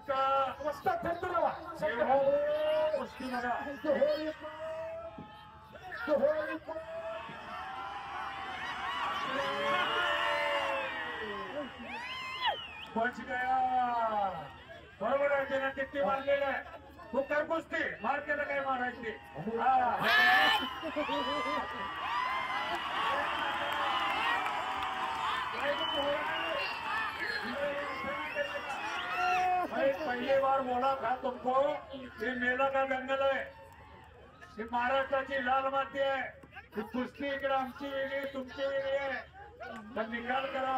का मस्त थंडवा कुस्ती बघा पंच गया बरोबर आहे त्यानं किती मारलेलं आहे तू कर कुस्ती मार केलं काय मारायची पहली बार बोला था तुमको ये मेला का दंगल है ही महाराष्ट्राची लाल माती आहे ही कुस्ती इकडे आमची वेगळी तुमची वेगळी आहे तर निकाल करा